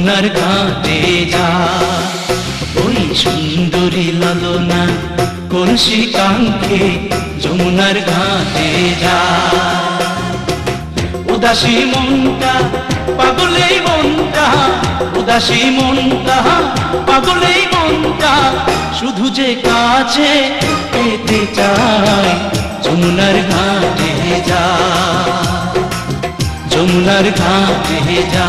যমুনার ঘাটে যা, ওই সুন্দরী লালনা কলসি কাঙ্ক্ষে যমুনার ঘাটে যা। উদাসী মনটা পাগলেই মনটা, উদাসী মনটা পাগলেই মনটা, শুধু যে কাছে পেতে চায় যমুনার ঘাটে যা, যমুনার ঘাটে যা।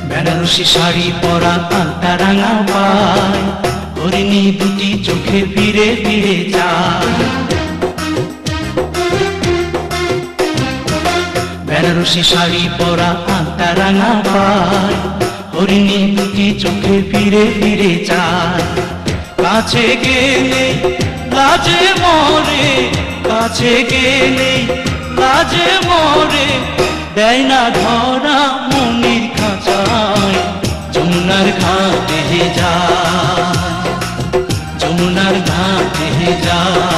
বেনারসি শাড়ি পরা আলতা রাঙা পায়, হরিণী দুটি চোখে ফিরে ফিরে যায়। বেনারসি শাড়ি পরা আলতা রাঙা পায়, হরিণী দুটি চোখে ফিরে ফিরে যায়। কাছে গেলে লাজে মরে, কাছে গেলে লাজে মরে, দেয় না ধরা মনির খাঁচায় যমুনার ঘাটে যায়, যমুনার ঘাটে যায়।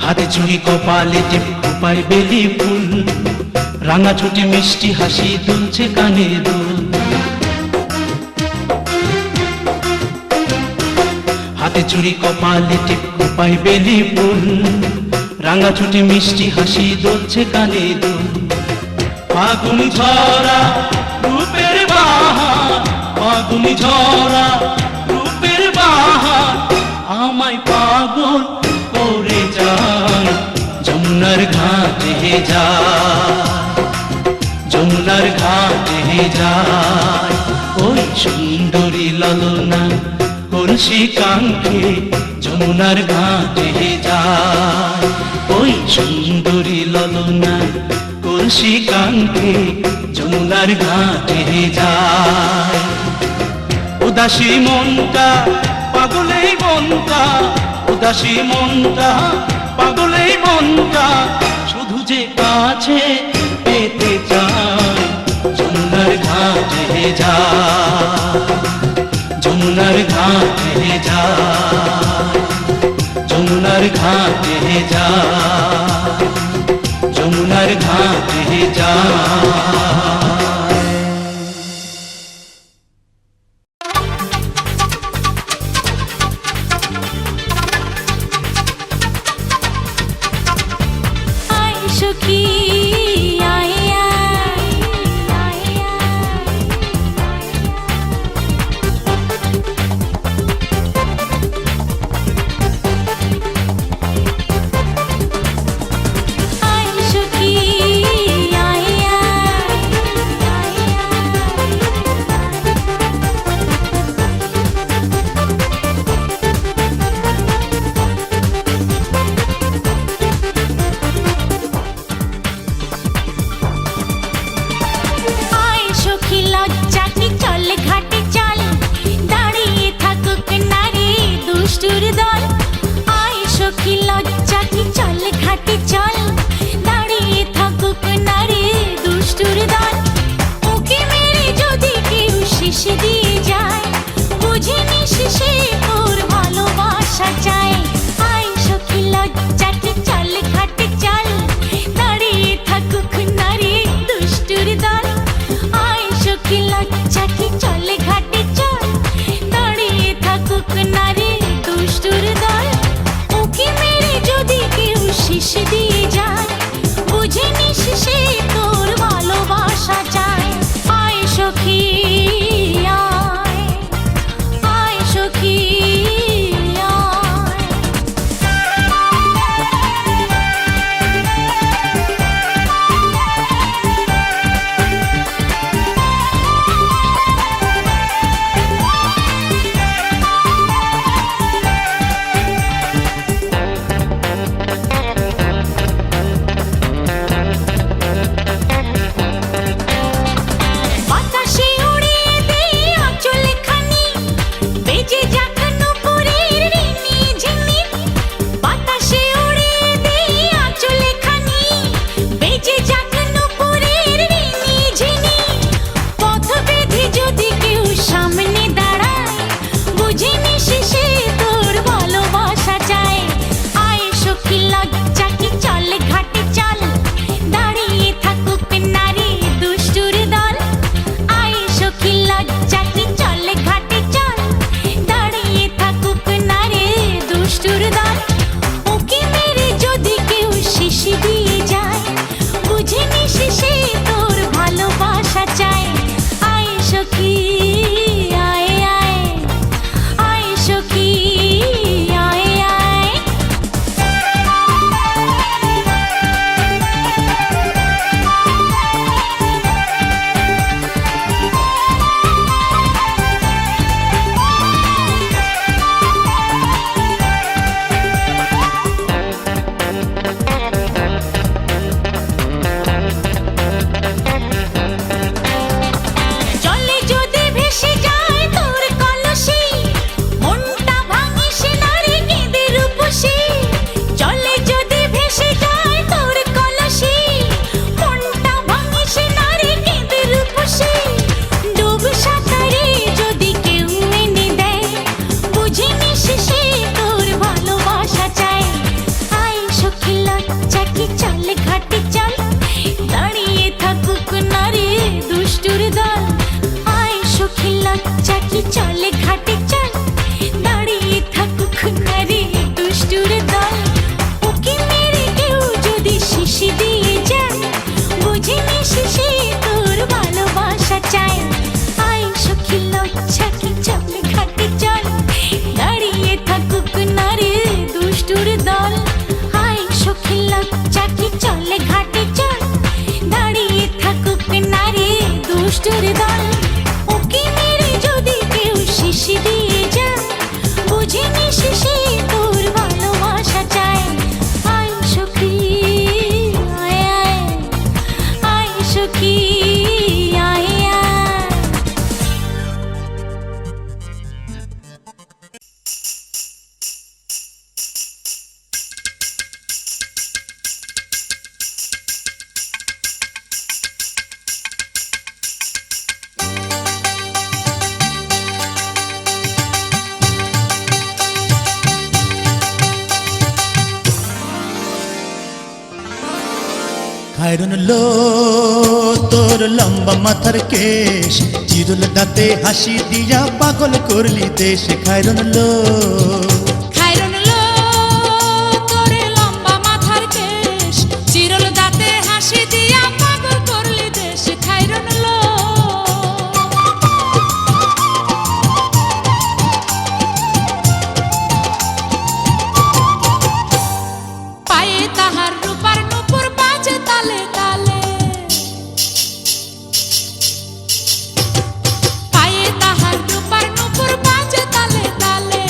হাতে চুড়ি কপালে টিপ খোপায় বেলি ফুল, রাঙা ছুটি মিষ্টি হাসি দুলছে কানে দুল। হাতে চুড়ি কপালে টিপ খোপায় বেলি ফুল, রাঙা ছুটি মিষ্টি হাসি দুলছে কানে দুল। ফাগুনি ঝরা রূপের বাহার, ফাগুনি ঝরা রূপের বাহার, আমায় পাগল করে যায় যমুনার ঘাটে যায়, যমুনার ঘাটে যায়। ওই সুন্দরী লালনা কলসি কাঙ্ক্ষে যমুনার ঘাটে যায়, ওই সুন্দরী লালনা কলসি কাঙ্ক্ষে যমুনার ঘাটে যায়। উদাসী মনটা পাগলেই মনটা, উদাসী মনটা পাগলেই মনটা, শুধু যে কাছে পেতে চায় যমুনার ঘাটে যায়, যমুনার ঘাটে যায়, যমুনার ঘাটে যায়, যমুনার ঘাটে যায়। লজ্জা কি চলে ঘাটে চল, দাঁড়িয়ে থাকুক নারী দুষ্টুর দল। ওকে মেরে কেউ যদি শিশি দিয়ে যায়, বুঝে নিশি সে তোর ভালোবাসা চায়। আয় সখী লজ্জা কি চলে ঘাটে চল, দাঁড়িয়ে থাকুক নারী দুষ্টুর দল। আয় সখী লজ্জা কি চলে ঘাটে চল, দাঁড়িয়ে থাকুক নারী দুষ্টুর দল। ওকে মেরে যদি কেউ শিশি দিয়ে যায়, বুঝে নিশি সে তোর ভালোবাসা চায়। আয় সখী আয় আয়, আয় সখী আয় আয়। খায়রন লো তোর লম্বা মাথার কেশ, চিরুল দাঁতে হাসি দিয়া পাগল করলি দেশ। খায়রন লো খায়রন লো তোর লম্বা মাথার কেশ, চিরল দাঁতে হাসি দিয়া পাগল করলি দেশ। খায়রন লো পায়ে তাহার রূপার নূপুর বাজে তালে তালে, পায়ে তাহার রূপার নূপুর বাজে তালে তালে।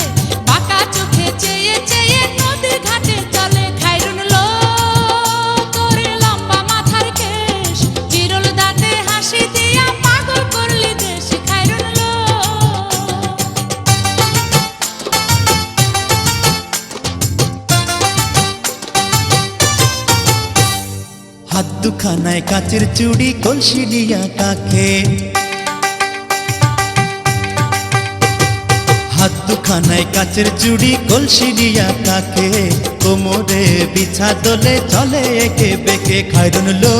বাঁকা চোখে চেয়ে চেয়ে নদীর ঘাটে চলে। খায়রন লো তোর লম্বা মাথার কেশ, চিরল দাঁতে হাসি দিয়া পাগল করলি দেশ। খায়রন লো হাত দুখানায় কাচের চুড়ি কলসি দিয়া কাকে, হাত দুখানায় কাচের চুড়ি কলসি দিয়া কাকে। কোমরে বিছা দোলে চলে একে বেঁকে। খায়রন লো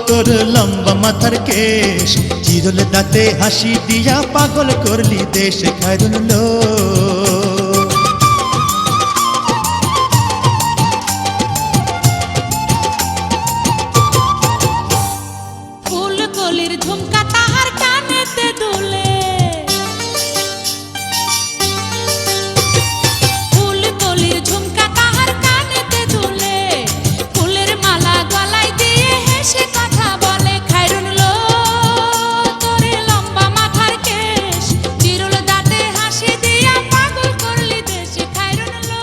তোর লম্বা মাথার কেশ, চিরল দাঁতে হাসি দিয়া পাগল করলি দেশ। খায়রন লো ফুল কলির ঝুমকা তাহার কানেতে দুলে, ফুল কলির ঝুমকা তাহার কানেতে দুলে। ফুলের মালা গলায় দিয়ে হেসে কথা বলে। খায়রন লো তোর লম্বা মাথার কেশ, চিরল দাঁতে হাসি দিয়া পাগল করলি দেশ। খায়রন লো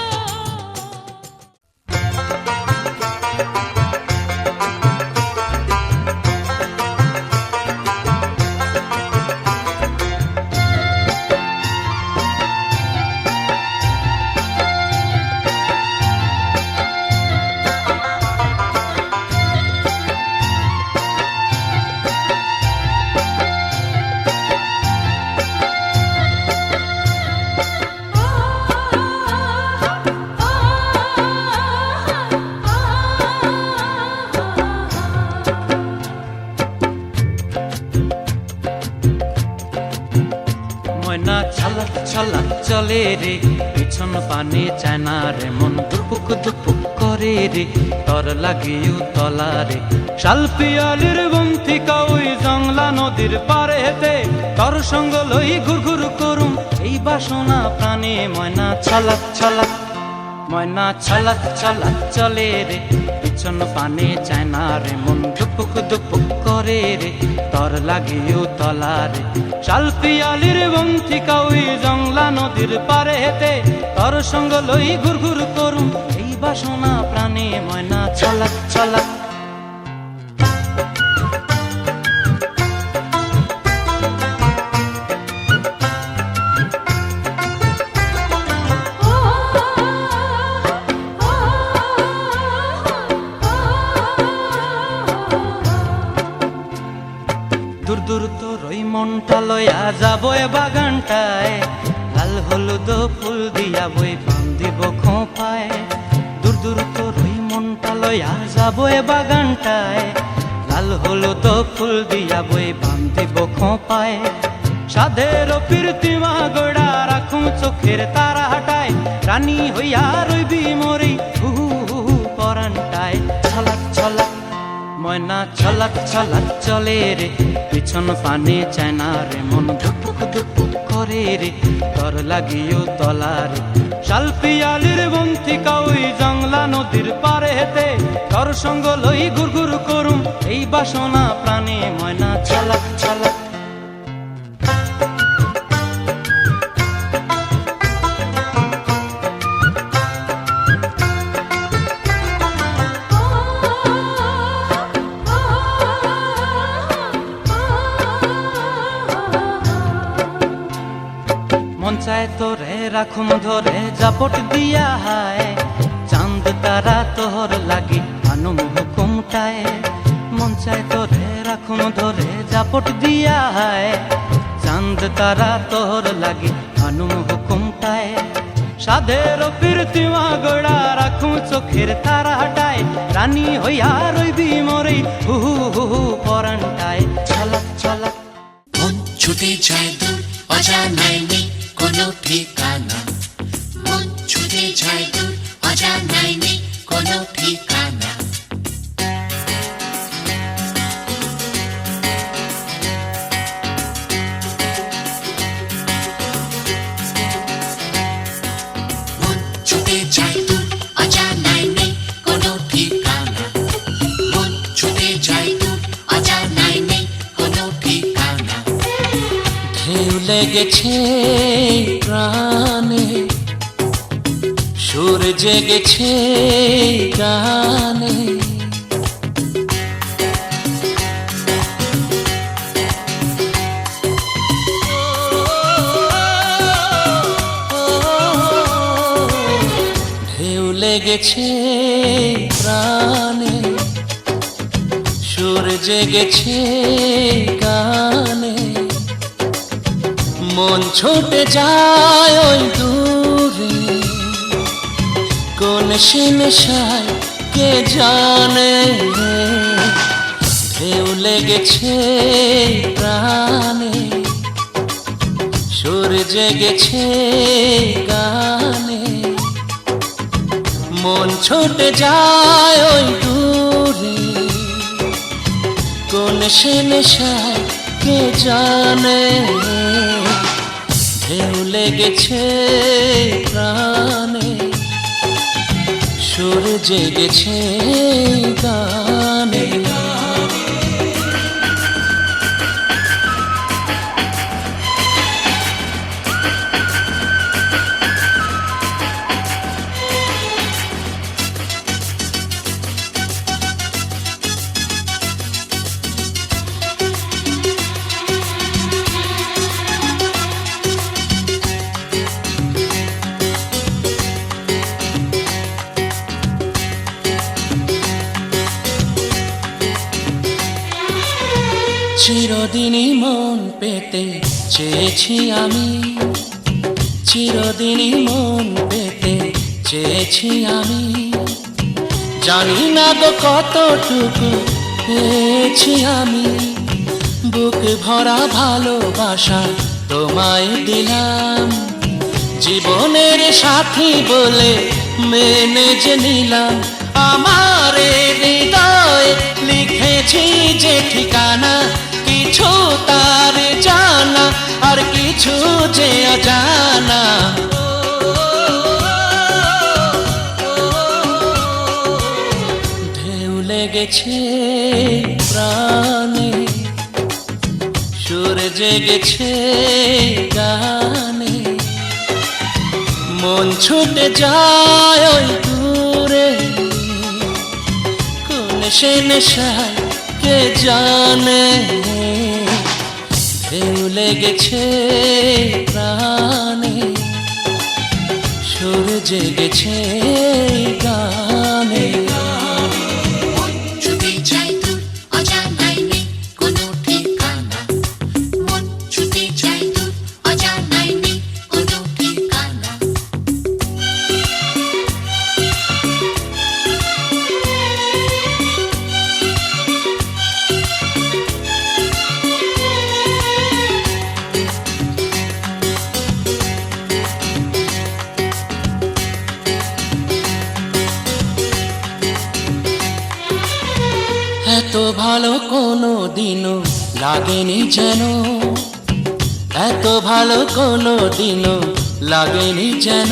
ময়না ছলক ছলক চলে রে, পিছন পানে চায় না রে, মন দুপুক দুপুক করে রে, তর লাগিও তলা রে। শাল পিয়ালির বন্থিকা ওই জংলা নদীর পারে হেতে, তর সঙ্গ লই ঘুর ঘুর করুম এই বাসনা প্রাণে। ময়না ছলক ছলক, ময়না ছলক ছলক চলে রে, পিছন পানে চায় না রে, মন দুপুক দুপুক করে রে, তর লাগিও তলা রে। শাল পিয়ালির বন্থিকা ওই জংলা নদীর পারে হেতে, তর সঙ্গ লই ঘুর ঘুর করুম এই বাসনা প্রাণে। ময়না ছলক ছলক। দূর দূর তোর ওই মনটা লয়া যাবো এ বাগানটায়, লাল হলুদ ফুল দিয়া বই পান দিব খোঁপায়। দূর দূর তোর ওই মনটা লয়া যাবো এ বাগানটায়, লাল হলুদ ফুল দিয়া বই পান দিব খোঁপায়। সাধের প্রীতিমা গোড়া রাখুম চোখের তারা হাটায় রানী হইয়া রইবি মরি হু হু হু পরানটায় ছলাক ছলাক ময়না ছলাক ছলাক চলে রে পিছন পানে চায় না রে মন ধুপুক ধুপুক করে রে তর লাগিও তলারে শালপিয়ালির বন্তিকা ওই জংলা নদীর পারে হেতে তর সঙ্গ লই গুরগুর করুম এই বাসনা প্রাণে ময়না ছলাক ছলাক মন চায় তোরে রাখুম ধরে জাপট দিয়া হায় চাঁদ তারা তোর লাগি আনুম হুকুমটায় মন চায় তোরে রাখুম ধরে জাপট দিয়া হায় চাঁদ তারা তোর লাগি আনুম হুকুমটায় সাধের প্রীতিমা গোড়া রাখুম চোখের তারা হাটায় রানী হইয়া রইবি মরে হু হু হু হু পরানটায় ছলাক ছলাক মন ছুটে যায় দূর অজানায় নেই কোনো ঠিকানা মন ছুটে যায় দূর অজানায় নেই কোনো ঠিকানা মন ছুটে যায় দূর অজানায় নেই কোনো ঠিকানা মন ছুটে যায় দূর অজানায় নেই কোনো ঠিকানা ঢেউ লেগেছে প্রাণে সুর জেগেছে গানে ঢেউ লেগেছে প্রাণে সুর জেগেছে গানে মন ছুটে যায় ওই দূরে কোন সে নেশায় কে জানে ঢেউ লেগেছে প্রাণে সুর জেগেছে গানে মন ছুটে যায় ওই দূরে কোন সে নেশায় কে জানে ঢেউ লেগেছে প্রাণে সুর জেগেছে গানে চিরদিনই মন পেতে চেয়েছি আমি চিরদিনই মন পেতে চেয়েছি আমি জানি না গো কতটুকু পেয়েছি আমি বুক ভরা ভালোবাসা তোমায় দিলাম জীবনের সাথী বলে মেনে যে নিলাম আমার হৃদয় লিখেছি যে ঠিকানা কিছু তার জানা আর কিছু যে অজানা ঢেউ লেগেছে প্রাণে সুর জেগেছে গানে মন ছুটে যায় ওই দূরে কোন সে নেশায় কে জানে ঢেউ লেগেছে প্রাণে সুর জেগেছে গানে ছুটে যায় দূর অজানায় নেই কোনো ঠিকানা মন ছুটে যায় দূর অজানায় নেই কোনো ঠিকানা ভালো কোনো দিনও লাগেনি যেন, এত ভালো কোনো দিনও লাগেনি যেন,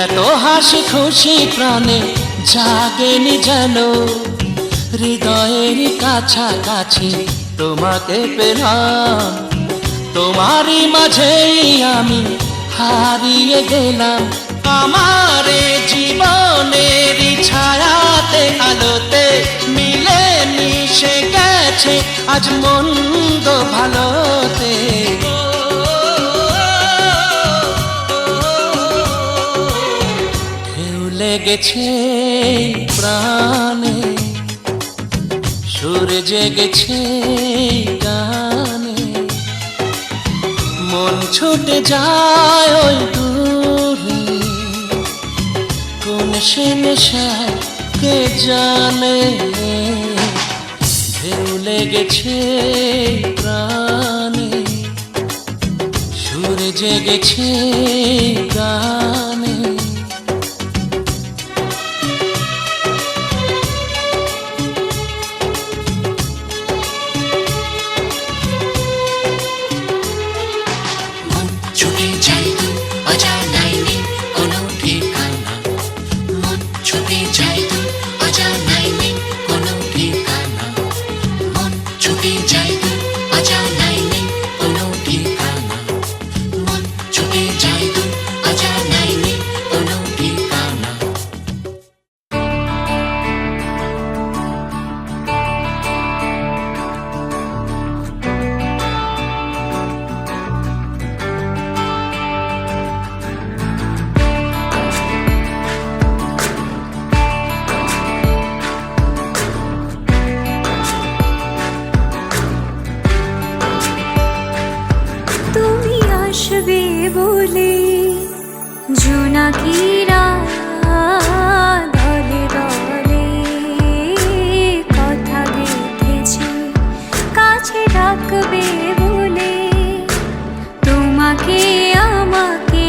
এত হাসি খুশি প্রাণে জাগেনি যেন, হৃদয়ের কাছাকাছি তোমাকে পেলাম, তোমারই মাঝেই আমি হারিয়ে গেলাম। আমার জীবনের ছায়াতে আলোতে মিলে মিশে গেছে আজ মন্দ ভালোতে। ঢেউ লেগেছে প্রাণে, সুর জেগেছে গানে, মন ছুটে যায় ওই দূরে, কোন সে নেশায় কে জানে। ঢেউ লেগেছে প্রাণে, সুর জেগেছে গানে। ছুটে যাই দূর অজানায় নেই কোনো ঠিকানা, মন ছুটে যাই দূর অজানায় নেই কোনো ঠিকানা, মন ছুটে যাই দূর অজানায় নেই কোনো ঠিকানা, মন ছুটে যাই দূর অজানায় নেই কোনো ঠিকানা। তুমি আসবে বলে জোনাকিরা দলে দলে কথা গেঁথেছে, কাছে ডাকবে বলে তোমাকে আমাকে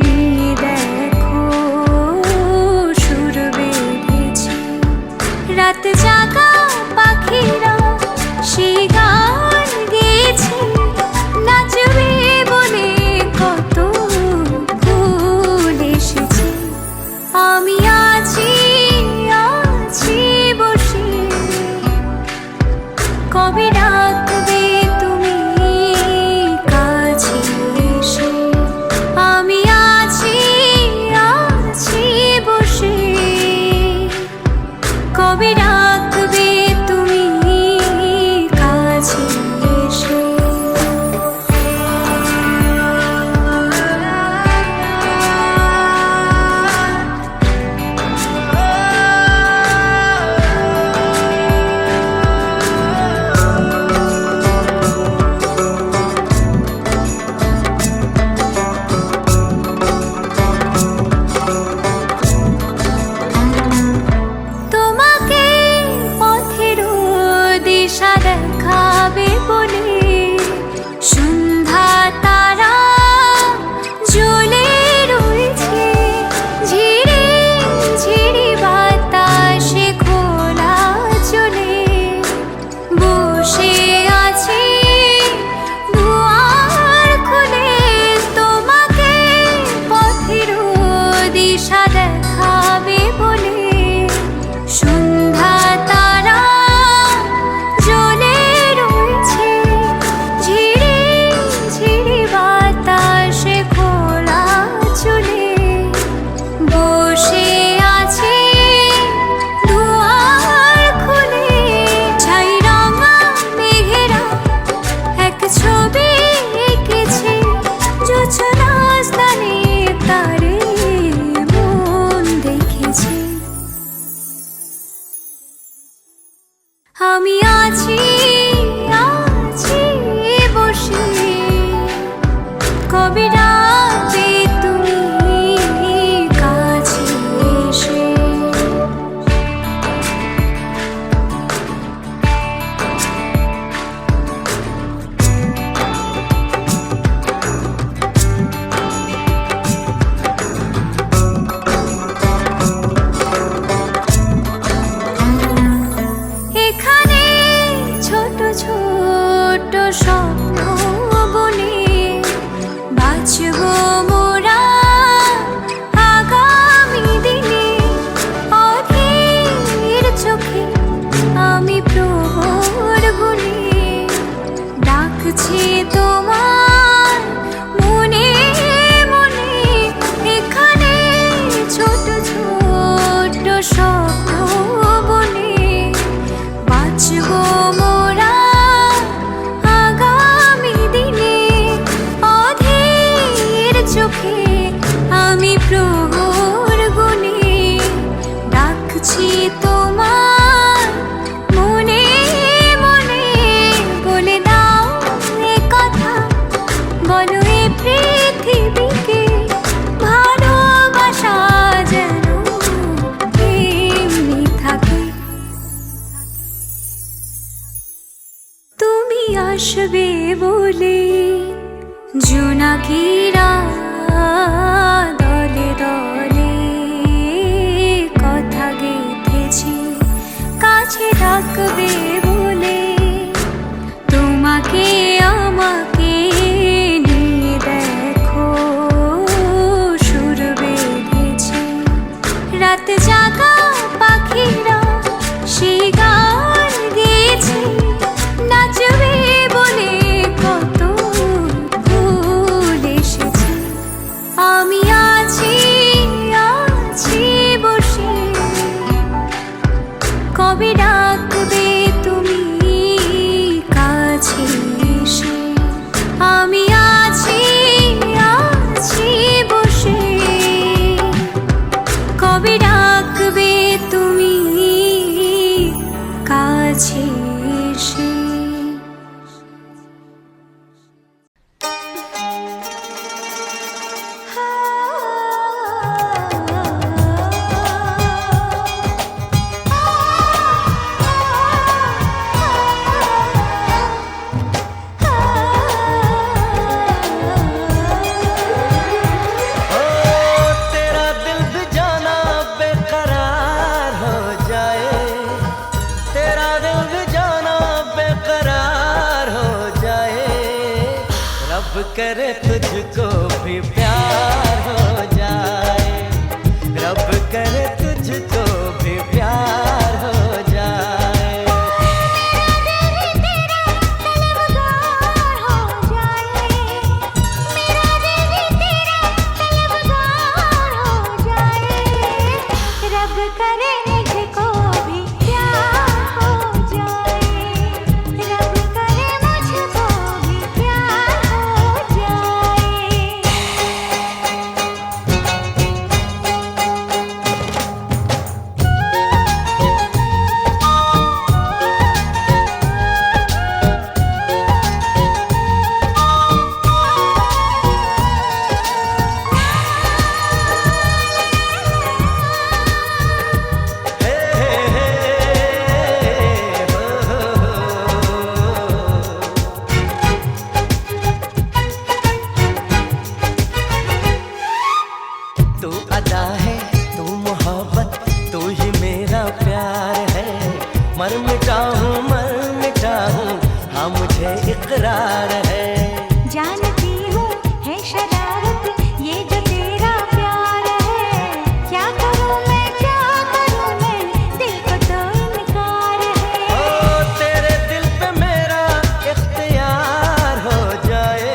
নিয়ে দেখো সুর বেঁধেছে। রাত জাগা পাখিরা সেই গান গেয়েছে, নাচবে বলে কত ফুল এসেছে। আমি আছি আছি বসে, কবে ডাকবে তুমি কাছে এসে। আমি আছি আছি বসে, কবে ডাকবে তুমি কাছে এসে। তোমাকে পথের দিশা দেখাবে বলে সন্ধ্যা তারা জ্বলে রয়েছে, ঝিরে ঝিরি বাতাসে খোলা চলে বসে আছে দুয়ার খুলে। তোমাকে পথের দিশা দেখাবে বলে সন্ধ্যা তারা জ্বলে রয়েছে, ঝিরি ঝিরি বাতাসে খোলা চলে বসে আছে দুয়ার খুলে। ছাই রঙা মেঘেরা এক ছবি এঁকেছে, জোছনা স্থানে তারে মন দেখেছে। আমি আছি আছি বসে, কবে ডাকবে তুমি কাছে এসে। বলে জোনাকিরা দলে দলে কথা গেঁথেছে কাছে ডাকবে বলে তোমাকে আমাকে নিয়ে দেখো সুর বেঁধেছে রাত জাগা পাখিরা সেই গান গেয়েছে নাচবে বলে কত ফুল এসেছে আমি আছি আছি বসে কবে ডাকবে তুমি কাছে এসে আমি আছি আছি বসে কবে ডাকবে তুমি কাছে এসে तेरा दिल भी जाना बेकरार हो जाए, तेरा दिल भी जाना बेकरार हो जाए, रब करे तुझको भी प्यार हो जाए, रब करे तुझको भी प्यार हो जाए। रब करे मुझको भी प्यार हो जाए रब करे मुझको भी प्यार हो जाए तू अदा है तू मोहब्बत तू ही मेरा प्यार है मर मिटा हूँ हाँ मुझे इकरार है जानती हूँ है शरारत ये जो तेरा प्यार है क्या करूँ मैं दिल को तो इनकार है ओ तेरे दिल पे मेरा इख्तियार हो जाए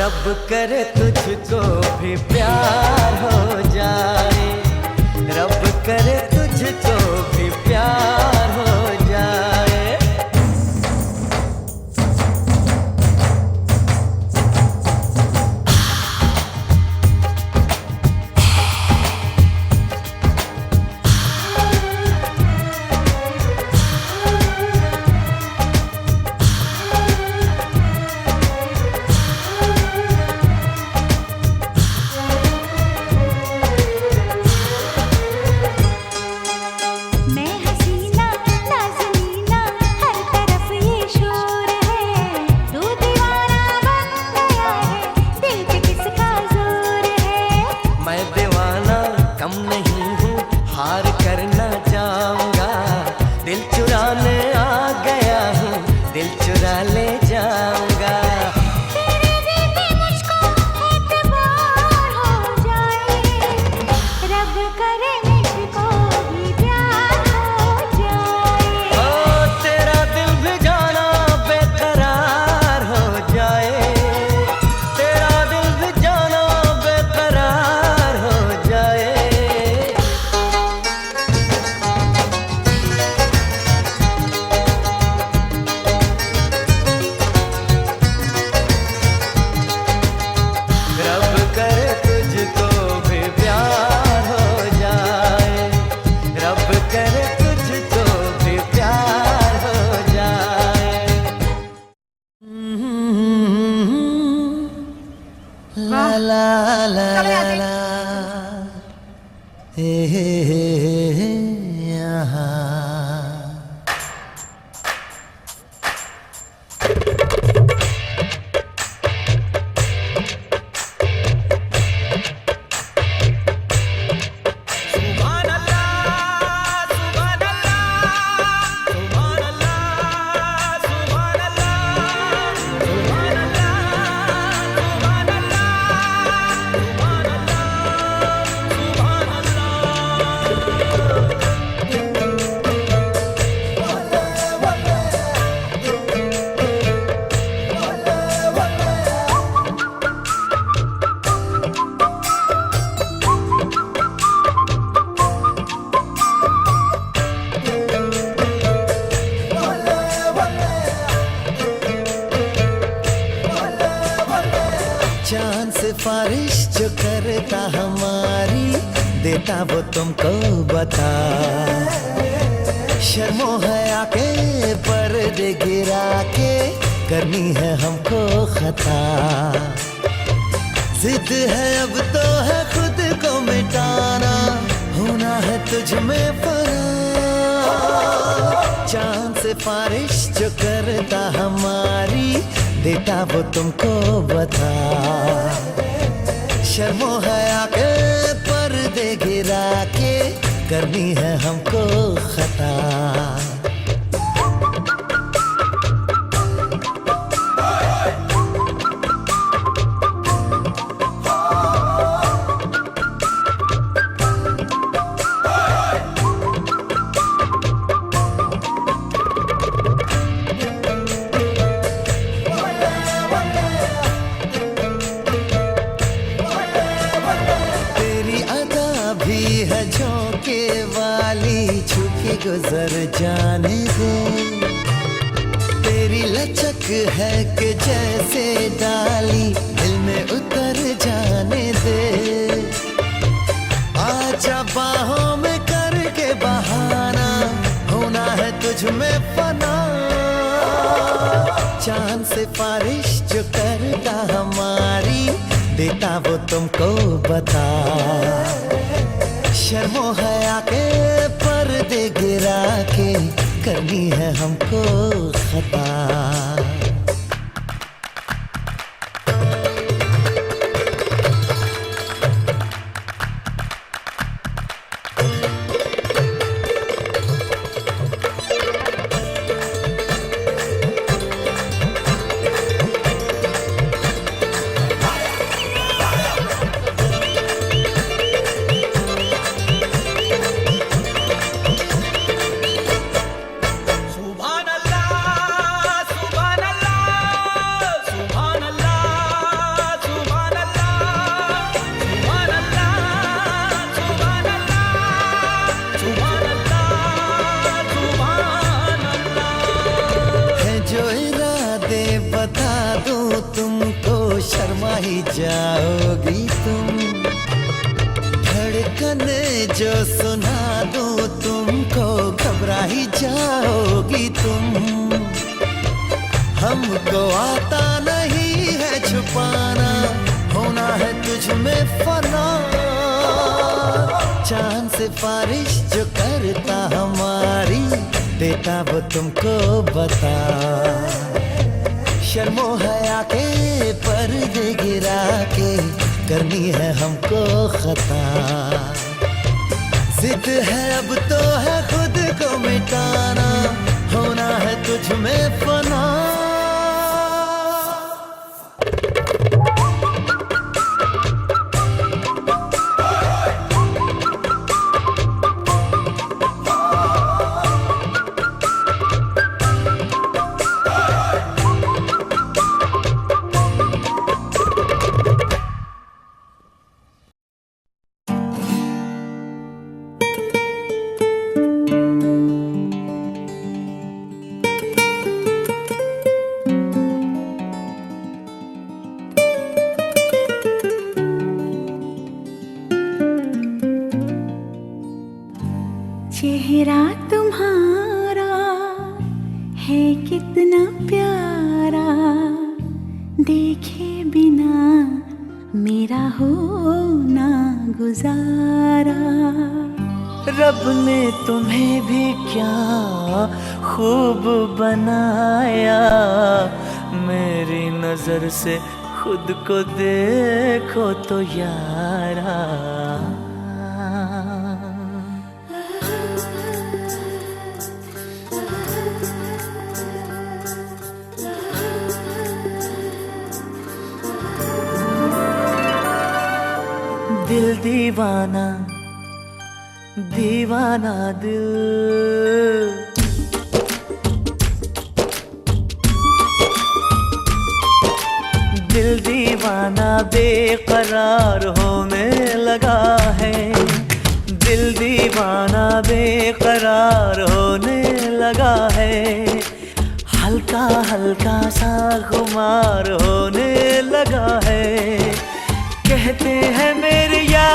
रब करे तुझको भी प्यार हो जाए रब करे तुझको भी प्यार हो जाए मैं हसीना नाज़नीना हर तरफ ये शोर है तू दीवाना बन गया है दिल पे किसका जोर है मैं दीवाना कम नहीं हूँ हार करना चाहूँगा दिल चुराने आ गया हूँ दिल चुरा ले जाऊँगा तेरे दिल पे मुझको एतबार हो जाए रब करे मुझको भी प्यार हो जाए ओ तेरा दिल भी जाना बेकरार हो जाए तेरा दिल भी जाना बेकरार हो जाए रब करे तुझको भी प्यार हो जाए रब करे तुझको भी प्यार हो जाए ला ला ला ला ला हे यहाँ सिफारिश जो करता हमारी, देता वो तुमको बता। शर्मो हया के पर्दे गिरा के करनी है हमको खता। जिद है अब तो है खुद को मिटाना, होना है तुझ में फना। चांद सिफारिश जो करता हमारी, देता वो तुमको बता। शर्मो हया के पर्दे गिरा के करनी है हमको खता। गुजर जाने दे, तेरी लचक है कि जैसे डाली दिल में उतर जाने दे। आजा बाहों में करके बहाना, होना है तुझ में फना। चांद सिफारिश जो करता हमारी, देता वो तुमको बता। शर्मो हया के पर्दे गिरा के करनी है हमको खता। शर्मा ही जाओगी तुम, धड़कन जो सुना दूं तुमको घबरा ही जाओगी तुम। हमको आता नहीं है छुपाना, होना है तुझ में फना। चांद सिफारिश जो करता हमारी, देता वो तुमको बता। शर्मो हया के पर्दे गिरा के करनी है हमको खता। जिद है अब तो है खुद को मिटाना, होना है तुझ में फना। चेहरा तुम्हारा है कितना प्यारा, देखे बिना मेरा होना गुजारा। रब ने तुम्हें भी क्या खूब बनाया, मेरी नजर से खुद को देखो तो यारा। दिल दीवाना दीवाना दिल, दिल दीवाना बेकरार होने लगा है। दिल दीवाना बेकरार होने लगा है। हल्का हल्का सा खुमार होने लगा है। कहते हैं मेरे यार,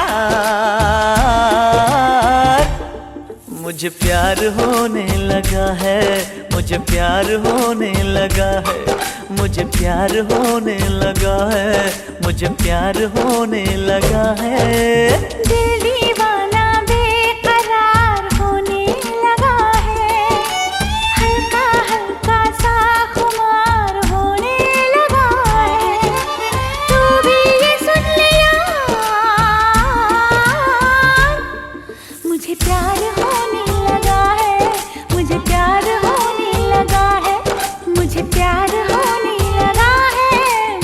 मुझे प्यार होने लगा है, मुझे प्यार होने लगा है, मुझे प्यार होने लगा है, मुझे प्यार होने लगा है। दिल दीवाना बेकरार होने लगा है, हल्का हल्का सा खुमार होने लगा है। तू भी ये सुन ले यार, मुझे प्यार होने लगा है, मुझे प्यार होने लगा है, मुझे प्यार होने लगा है,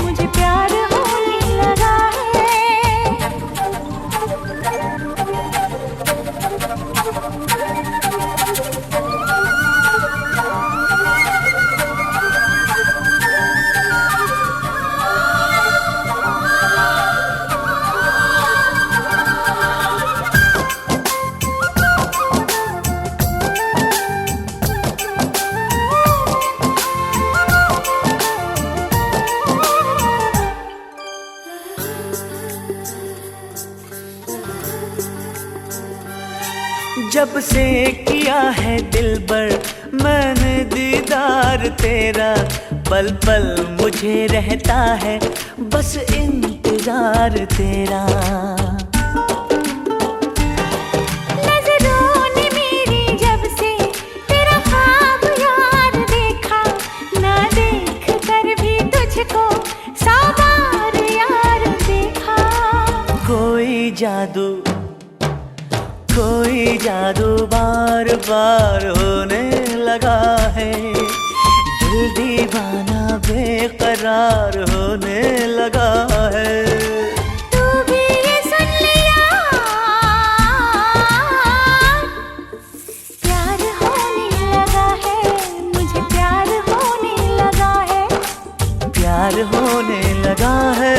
मुझे प्यार होने लगा है। जब से किया है दिलबर मैंने दीदार तेरा, पल पल मुझे रहता है बस इंतजार तेरा। नजरों ने मेरी जब से तेरा ख्वाब यार देखा, ना देख कर भी तुझको 100 बार यार देखा। कोई जादू बार बार होने लगा है, दिल दीवाना बेकरार होने लगा है। तू भी ये सुन ले यार, प्यार होने लगा है, मुझे प्यार होने लगा है, प्यार होने लगा है,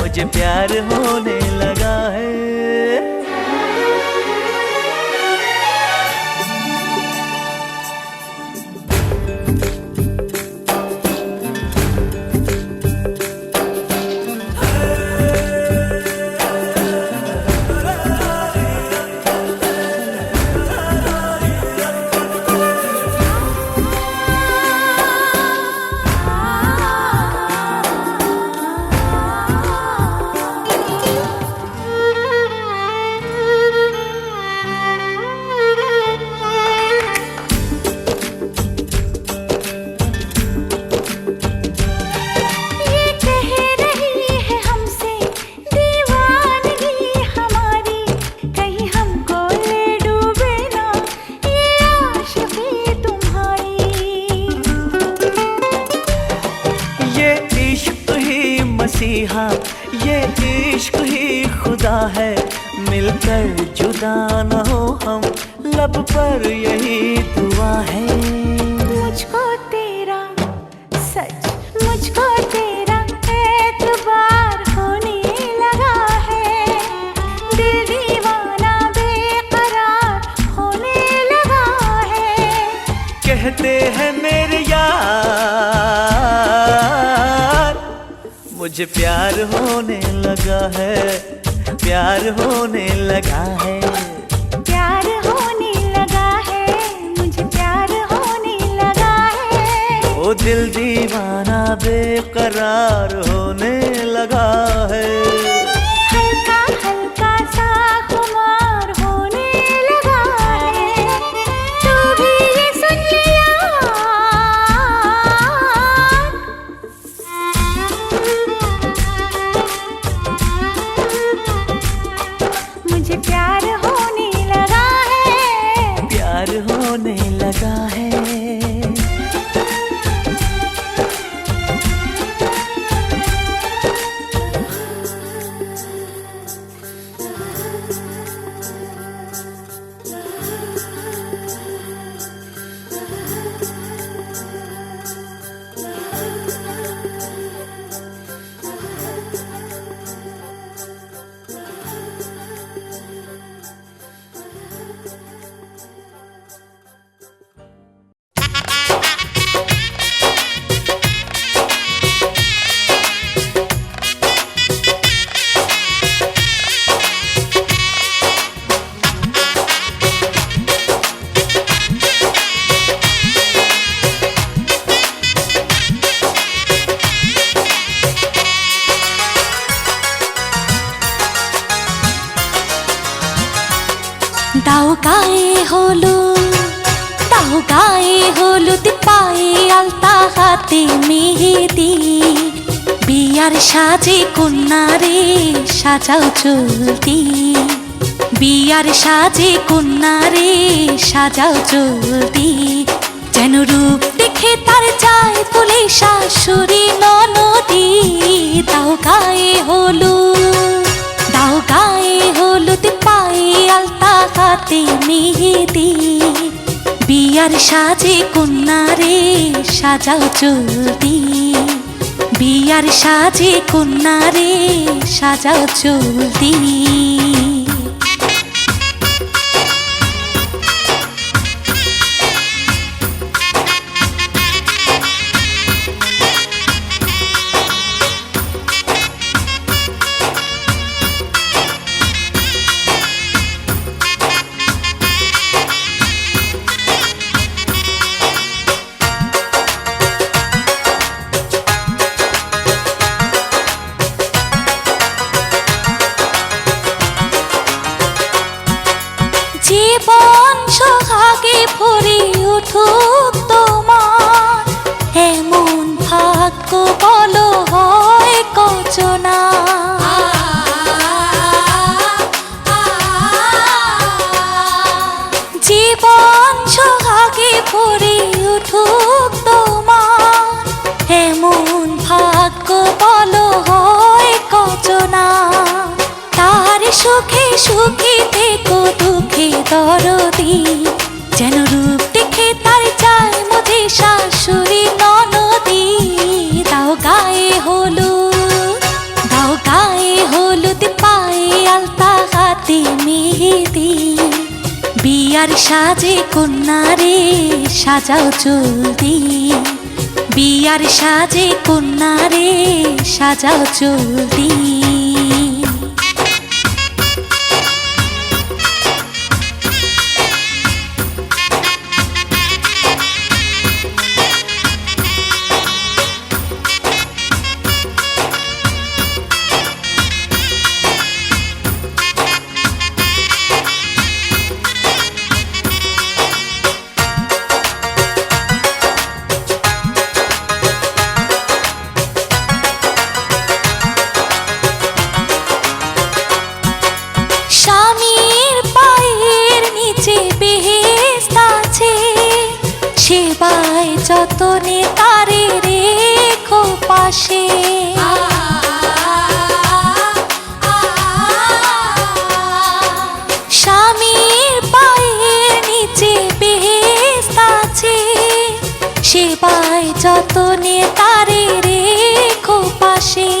मुझे प्यार होने लगा है। मसीहा ये इश्क ही खुदा है, मिलकर जुदा न हो हम, लब पर यही दुआ है। मुझको तेरा सच, मुझको तेरा एतबार होने लगा है, दिल दीवाना बेकरार होने लगा है। कहते हैं मेरे यार, मुझे प्यार होने लगा है, प्यार होने लगा है, प्यार होने लगा है, मुझे प्यार होने लगा है। ओ दिल दीवाना बेकरार होने लगा है, हल्का हल्का सा खुमार होने लगा है। तू भी ये सुन ले यार, मुझे प्यार होने लगा है, प्यार होने लगा है। গায়ে হলুদ পায়ে আলতা হাতে মেহেদি বিয়ার সাজে কন্যারে সাজাও চলতি বিয়ার সাজে কন্যারে সাজাও চলতি যেন রূপ দেখে তার যায় বলে শাশুড়ি ননদি দাও গায়ে হলুদ পায়ে আলতা হাতে মেহেদি বিয়ার সাজে কন্যারে সাজাও চলতি বিয়ার সাজে কন্যারে সাজাও চলতি জীবন সোহাগে ভরে উঠুক তোমার এমন ভাগ্য বলো হয় কচনা জীবন সোহাগে ভরে উঠুক তোমার এমন ভাগ্য বলো হয় কচনা তার সুখে সুখে থেকো দুঃখে দরদি যেন রূপ দেখে তার যায় মধ্যে শাশুড়ি ননদি দাও গায়ে হলুদ পায়ে আলতা হাতে মেহেদি বিয়ার সাজে কন্যারে সাজাও চলতি বিয়ার সাজে কন্যারে সাজাও চলতি স্বামীর পায়ের নিচে বেহেশত আছে সেবায় যতনে তারে রেখো পাশে স্বামীর পায়ের নিচে বেহেশত আছে সেবায় যতনে তারে রেখো পাশে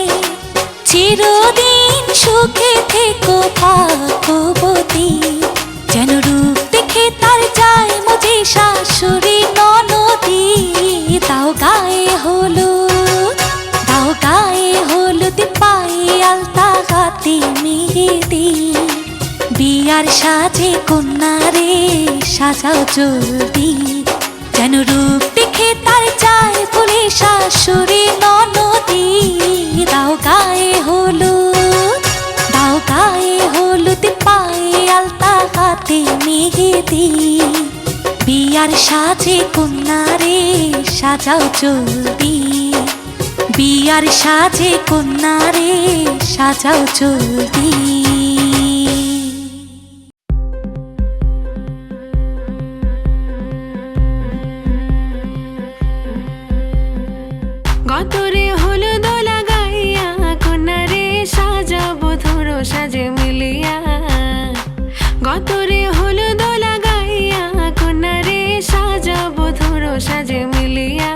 চিরদিন সুখে থেকো ভাগ্যবতী যেন রূপ দেখে তার যায় মজে শাশুড়ি ননদি দাও গায়ে হলুদ পায়ে আলতা হাতে মেহেদি বিয়ার সাজে কন্যারে সাজাও চলতি যেন রূপ দেখে তার যায় বলে শাশুড়ি ননদি দাও গায়ে হলুদ পায়ে আলতা হাতে মেহেদি বিয়ার সাজে কন্যারে সাজাও চলতি বিয়ার সাজে কন্যারে সাজাও চলতি গতরে হলুদ লাগাইয়া কন্যারে সাজাবো ধরো সাজে মিলিয়া গতরে হলুদ লাগাইয়া কন্যারে সাজাবো ধরো সাজে মিলিয়া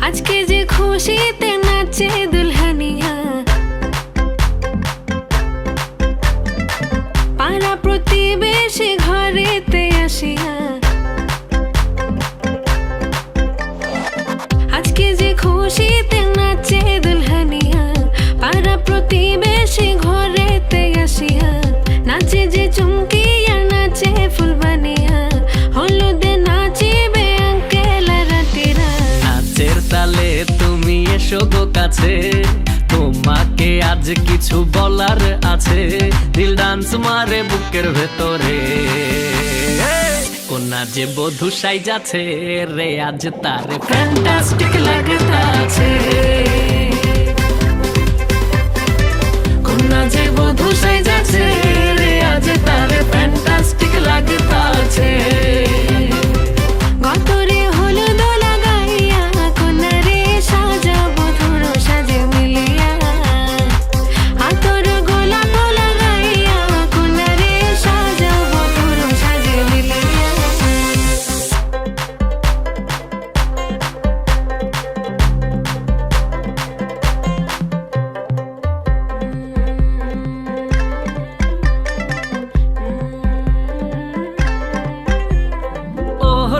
আজকে যে খুশিতে নাচে দুলহানিয়া পাড়া প্রতিবেশী ঘরেতে আসিয়া আজকে যে খুশিতে নাচে দুলহানিয়া পাড়া প্রতিবেশী ঘরেতে আসিয়া নাচে যে চুমকিয়া নাচে ফুলবানিয়া হলুদে নাচিবে আঙ্কেল রাতিরা নাচের তালে তুমি এসো গো কাছে তোমাকে আজ কিছু বলার আছে, দিল ডান্স মারে বুকের ভেতরে। কোনা যে বধূ সাইজাছে রে আজ তার ফ্যান্টাস্টিক লাগতাছে। কোনা যে বধূ সাইজাছে রে আজ তার ফ্যান্টাস্টিক লাগতাছে। গতরে হলুদ লাগাইয়া কোনারে সাজাবো ধুর সাজে মিলিয়া, হাতর গোলাপ লাগাইয়া কোনারে সাজাবো ধুর সাজে মিলিয়া।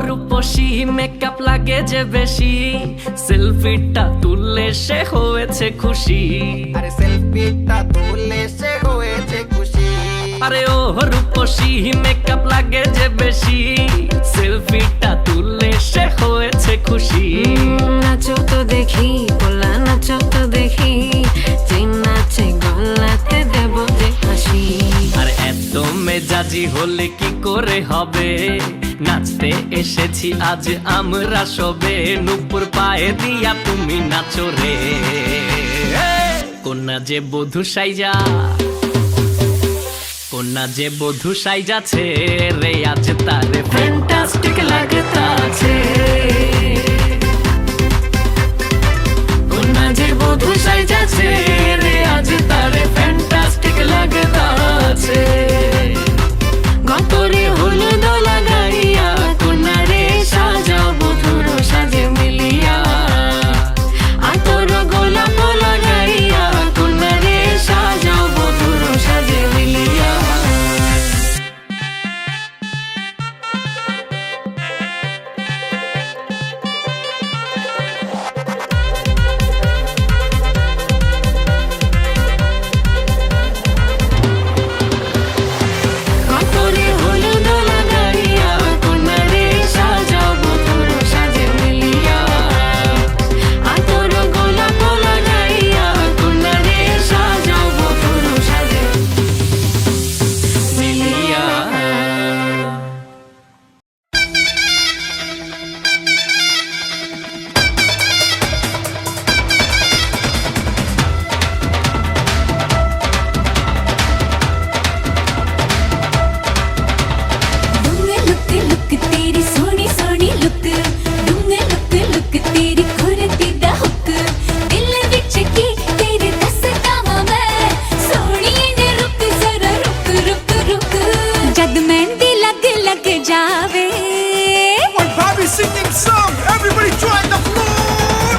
রূপসী মেকআপ লাগে যে বেশি, সেলফিটা তুললে সে হয়েছে খুশি। আরে সেলফিটা তুললে সে হয়েছে খুশি। আরে ও রূপসী মেকআপ লাগে যে বেশি, সেলফিটা তুললে সে হয়েছে খুশি। নাচো তো দেখি পোলা নাচো তো দেখি, যে নাচে গলাতে দেব যে হাসি। আর এত মেজাজি হলে কি করে হবে, নাচতে এসেছি আজ আমরা সবে, নুপুর পায়ে দিয়া তুমি নাচো রে। কোনা যে বধূ সাইজা, কোনা যে বধূ সাইজাছে রে আজ তারে ফ্যান্টাস্টিক লাগতাছে। কোনা যে বধূ সাইজাছে রে আজ তারে ফ্যান্টাস্টিক লাগতাছে। গতরে হলুদ লাগাইয়া কোনারে সাজাবো ধুর সাজে মিলিয়া, আতর গোলাপ লাগাইয়া কোনারে সাজাবো ধুর সাজে মিলিয়া। গতরে হলুদ লাগাইয়া কোনারে সাজাবো ধুর সাজে মিলিয়া, আতর গোলাপ লাগাইয়া কোনারে সাজাবো ধুর সাজে মিলিয়া। दूंगे लुक लुक तेरी सोनी सोनी लुक, दूंगे लुक तेरी खुरती दा हुक, दिल विच की तेरे दसदा मैं सोनिए ने रुक जरा रुक रुक रुक, जद मेहंदी लग लग जावे। One Bobby singing song, everybody join the floor.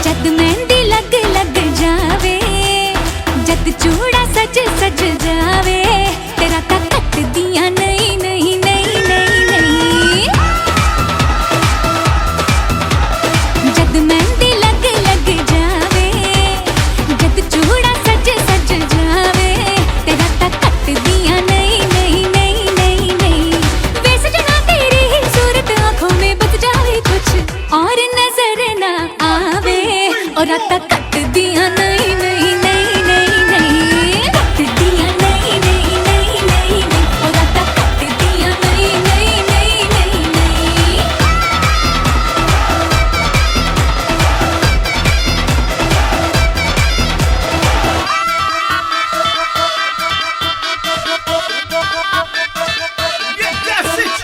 जद मेहंदी लग लग जावे, जद चूड़ा सज सज जावे, तेरा ता कट दिया नहीं नहीं नहीं नहीं नहीं। जद मेहंदी लग लग जावे, जद चूड़ा सज सज जावे, तेरा ता कट दिया नहीं नहीं नहीं नहीं नहीं। वैसे जना तेरी ही सूरत आंखों में बस जावे कुछ और नजर ना आवे, और रात कट दिया नहीं नहीं नहीं नहीं नहीं। कट दिया नहीं नहीं नहीं नहीं नहीं, और रात कट दिया नहीं नहीं नहीं नहीं नहीं। Yeah, that's it.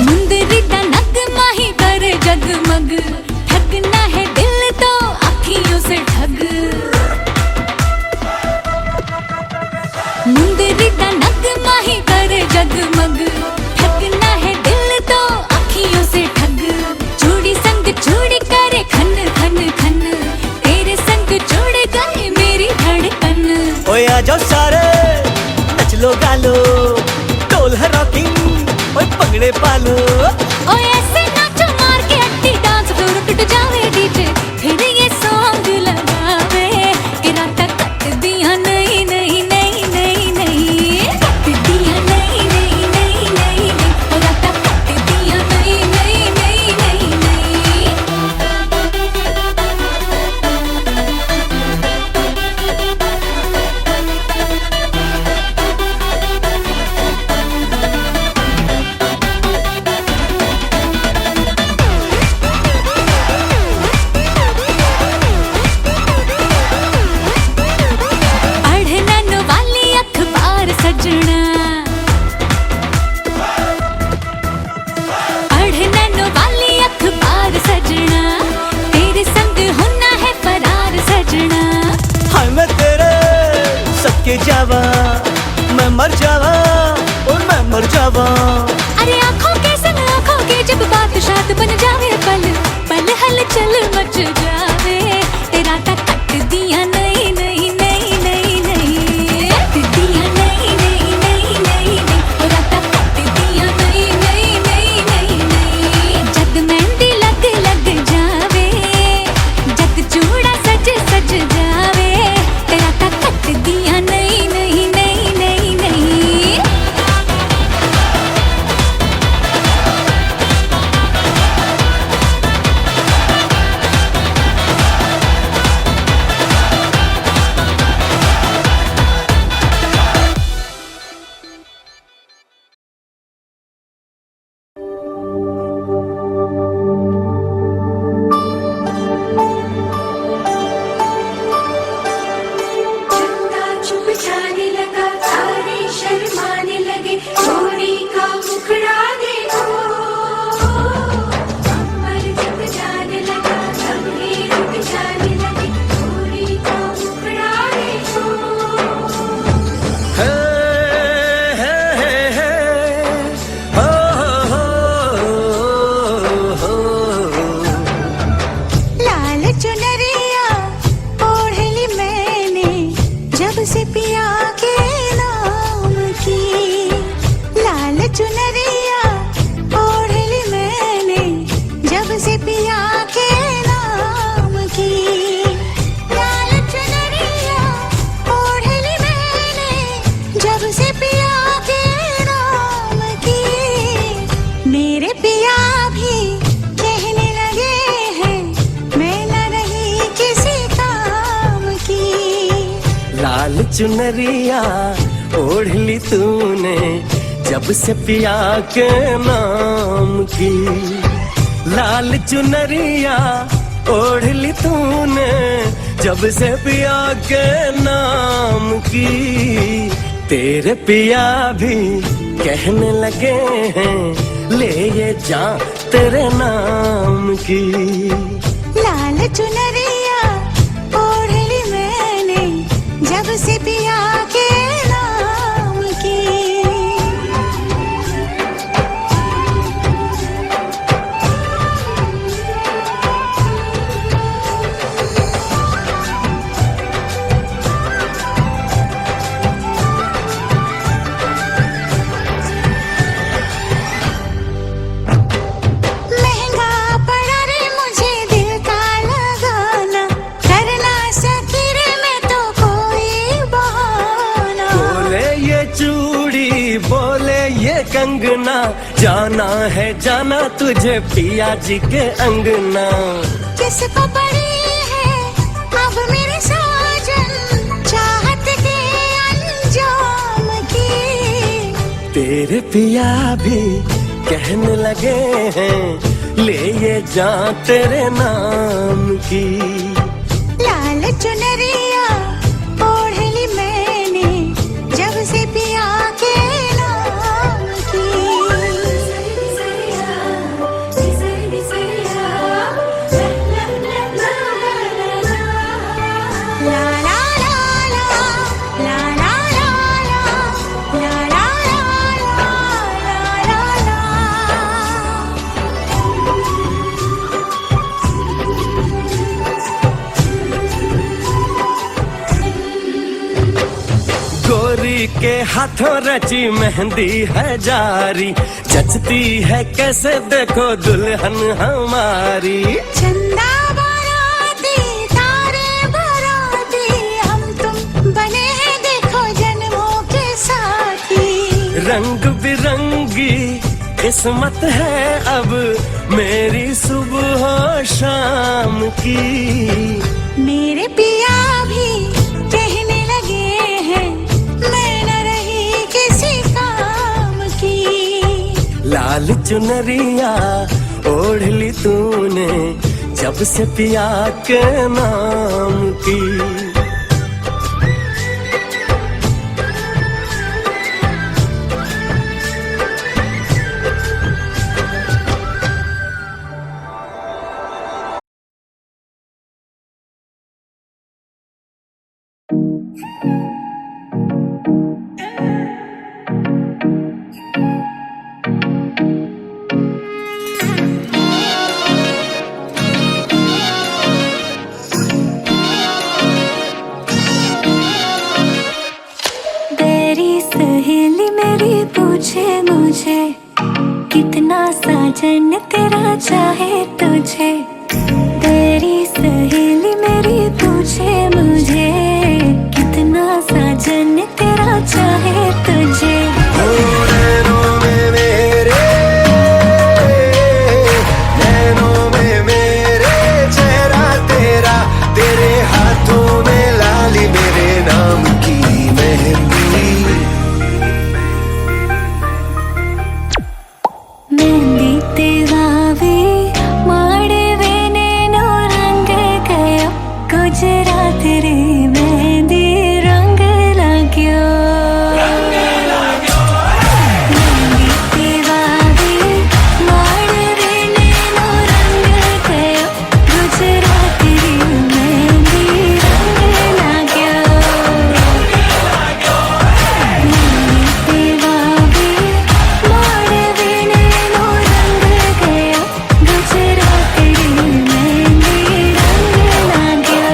मुंदरी दा नग माही कर जगमग, ठगना है दिल तो अखियों से ठग। मुंदरी दा नग माही कर जगमग, ठगना है दिल तो अखियों से ठग। चूड़ी संग चूड़ी करे खन खन खन, तेरे संग जोड़ गए मेरी धड़कन। ओए आ जाओ सारे नच लो गालो, ढोल है रॉकिंग ओए पगड़े पालो। ओ ऐसे नाचो मार के अट्टी डांस जावा, मैं मर जावा और मैं मर जावा। अरे आँखों के संग आँखों के जब बात शाद बन जावे, पल पल हलचल मच जावे। तेरा तक कट दिया नहीं नहीं नहीं नहीं नहीं, कट दिया नहीं नहीं नहीं नहीं नहीं, तेरा तक कट दिया नहीं नहीं नहीं नहीं नहीं। जद मेहंदी लग लग जावे, जद चूड़ा सज सज जावे, तेरा तक कट दिया नहीं नहीं नहीं नहीं नहीं। चंदा चुप जाने लगा, तारे शर्माने लगे, चोरी का मुखड़ा देखो। अंबर झुक जाने लगा, लम्हे रुक जाने लगे, चोरी का मुखड़ा देखो। हे हे हे हे, हो हो। लाल चुनरिया ओढ़ ली मैंने जब से पिया के नाम की। लाल चुनरिया ओढ़ ली मैंने जब से पिया के नाम की। लाल चुनरिया ओढ़ ली मैंने जब से पिया के नाम की। मेरे पिया भी कहने लगे हैं मैं न रही किसी काम की। लाल चुनरिया ओढ़ ली तूने जब से पिया के नाम की। लाल चुनरिया ओढ़ ली तूने जब से पिया के नाम की। तेरे पिया भी कहने लगे हैं ले ये जा तेरे नाम की। लाल चुनरिया ओढ़ ली मैंने जब से पिया के नाम की। महंगा पड़ा रे मुझे दिल का लगाना, करना सकी रे मैं तो कोई बहाना। बोले ये चूड़ी बोले ये कंगना, जाना है जाना तुझे पिया जी के अंगना। किसको पड़ी है अब मेरे साजन चाहत के अंजाम की। तेरे पिया भी कहने लगे हैं ले ये जा तेरे नाम की। लाल चुनरिया ओढ़ ली मैंने जब से पिया के नाम की। ला ला ला ला, ला ला ला ला, ला ला ला ला, ला ला ला। गोरी के हाथों रची मेहंदी है जारी, जचती है कैसे देखो दुल्हन हमारी। चंदा बाराती तारे बाराती हम तुम बने हैं देखो जन्मों के साथी। रंग बिरंगी किस्मत है अब मेरी सुबह शाम की। मेरे पिया भी कहने लगे हैं मैं न रही किसी काम की। लाल चुनरिया ओढ़ ली तूने जब से पिया के नाम की। पूछे मुझे कितना साजन तेरा चाहे तुझे, तेरी सहेली मेरी पूछे मुझे कितना साजन तेरा चाहे तुझे। नैनों में मेरे, नैनों में मेरे चेहरा तेरा, तेरे हाथों में लाली मेरे नाम की मेहंदी। मेहंदी तेवावी माड़वे नेनो रंग गयो, गुजरात रे मेहंदी रंग लाग्यो। मेहंदी तेवावी माड़वे नेनो रंग गयो, गुजरात रे मेहंदी रंग लाग्यो। मेहंदी तेवावी माड़वे नेनो रंग गयो, गुजरात रे मेहंदी रंग लाग्यो।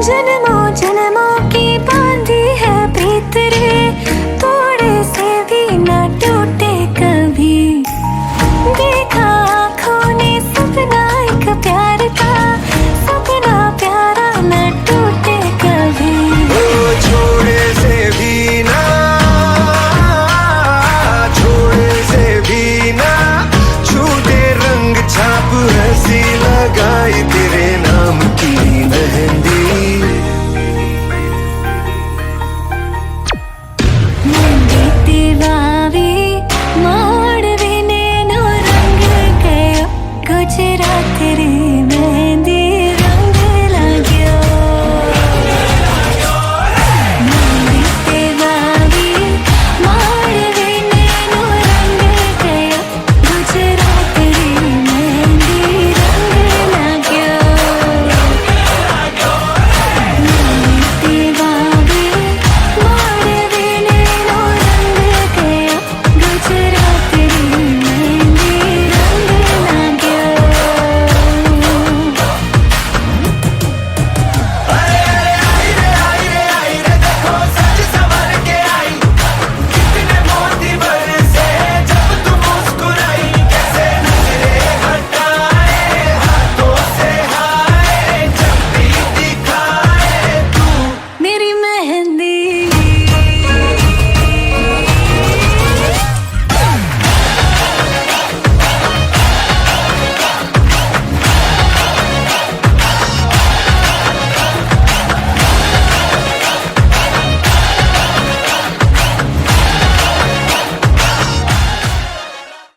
जन्म